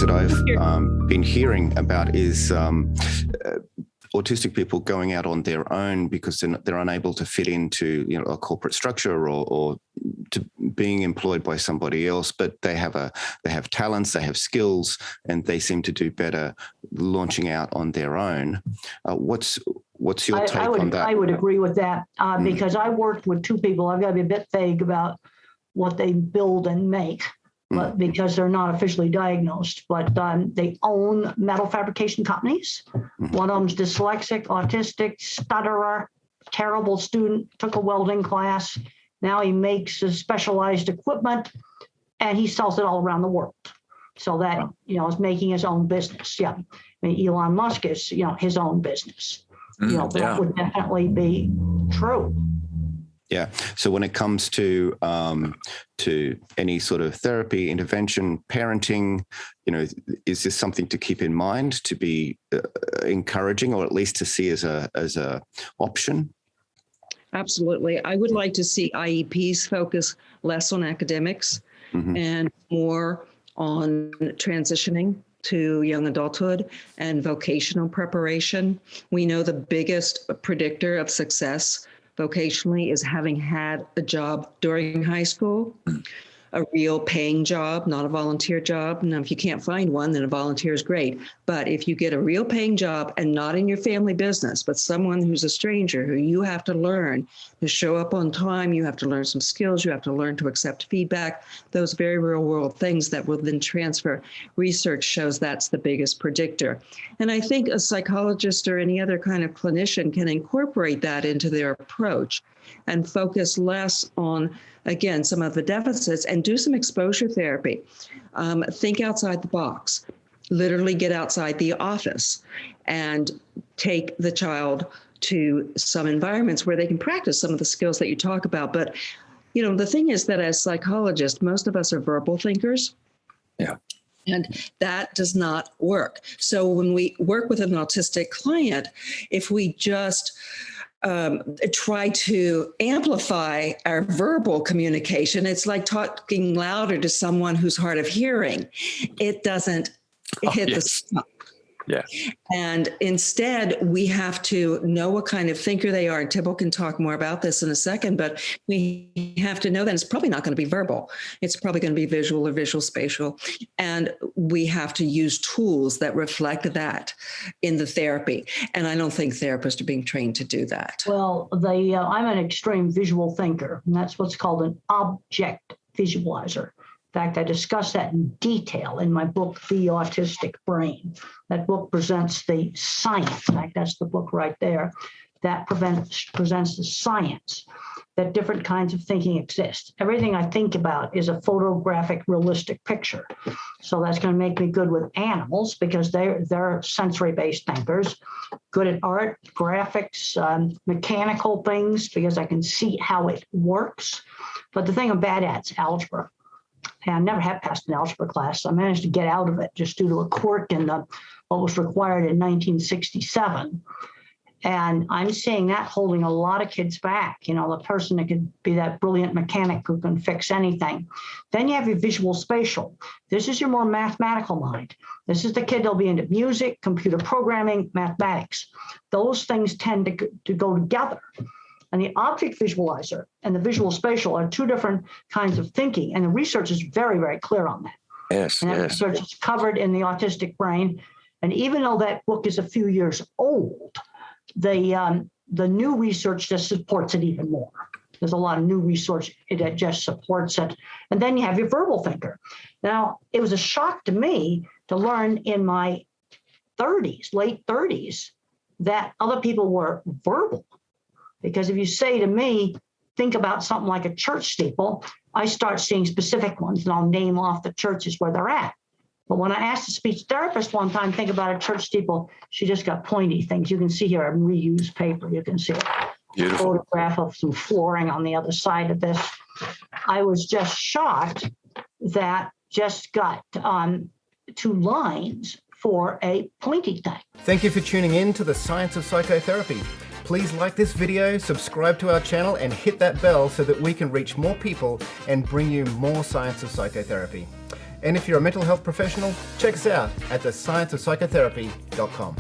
that I've been hearing about is autistic people going out on their own because they're unable to fit into a corporate structure or to being employed by somebody else, but they have talents, they have skills, and they seem to do better launching out on their own. What's your take on that? I would agree with that because I worked with two people. I've got to be a bit vague about what they build and make, but because they're not officially diagnosed, but they own metal fabrication companies. One of them's dyslexic, autistic, stutterer, terrible student, took a welding class. Now he makes specialized equipment and he sells it all around the world. So that, is making his own business. Yeah. I mean, Elon Musk is, his own business. That would definitely be true. Yeah. So when it comes to any sort of therapy, intervention, parenting, is this something to keep in mind, to be encouraging, or at least to see as a option? Absolutely. I would like to see IEPs focus less on academics and more on transitioning to young adulthood and vocational preparation. We know the biggest predictor of success vocationally is having had a job during high school, a real paying job, not a volunteer job. Now, if you can't find one, then a volunteer is great. But if you get a real paying job and not in your family business, but someone who's a stranger who you have to learn to show up on time, you have to learn some skills, you have to learn to accept feedback, those very real world things that will then transfer. Research shows that's the biggest predictor. And I think a psychologist or any other kind of clinician can incorporate that into their approach and focus less on, again, some of the deficits and do some exposure therapy. Think outside the box, literally get outside the office and take the child to some environments where they can practice some of the skills that you talk about. But, the thing is that as psychologists, most of us are verbal thinkers. Yeah. And that does not work. So when we work with an autistic client, if we just try to amplify our verbal communication, it's like talking louder to someone who's hard of hearing. It doesn't hit the spot. Yeah. And instead, we have to know what kind of thinker they are. And Tibble can talk more about this in a second, but we have to know that it's probably not going to be verbal. It's probably going to be visual or visual spatial. And we have to use tools that reflect that in the therapy. And I don't think therapists are being trained to do that. Well, I'm an extreme visual thinker, and that's what's called an object visualizer. In fact, I discuss that in detail in my book, The Autistic Brain. That book presents the science. In fact, that's the book right there. That presents the science that different kinds of thinking exist. Everything I think about is a photographic, realistic picture. So that's going to make me good with animals because they're sensory-based thinkers, good at art, graphics, mechanical things, because I can see how it works. But the thing I'm bad at is algebra. And I never have passed an algebra class. So I managed to get out of it just due to a quirk in what was required in 1967. And I'm seeing that holding a lot of kids back. The person that could be that brilliant mechanic who can fix anything. Then you have your visual spatial. This is your more mathematical mind. This is the kid that'll be into music, computer programming, mathematics. Those things tend to go together. And the object visualizer and the visual spatial are two different kinds of thinking. And the research is very, very clear on that. Yes, and that research is covered in The Autistic Brain. And even though that book is a few years old, the new research just supports it even more. There's a lot of new research that just supports it. And then you have your verbal thinker. Now, it was a shock to me to learn in my 30s, late 30s, that other people were verbal. Because if you say to me, think about something like a church steeple, I start seeing specific ones and I'll name off the churches where they're at. But when I asked a speech therapist one time, think about a church steeple, she just got pointy things. You can see here a reused paper. You can see a photograph of some flooring on the other side of this. I was just shocked that just got 2 lines for a pointy thing. Thank you for tuning in to the Science of Psychotherapy. Please like this video, subscribe to our channel, and hit that bell so that we can reach more people and bring you more Science of Psychotherapy. And if you're a mental health professional, check us out at thescienceofpsychotherapy.com.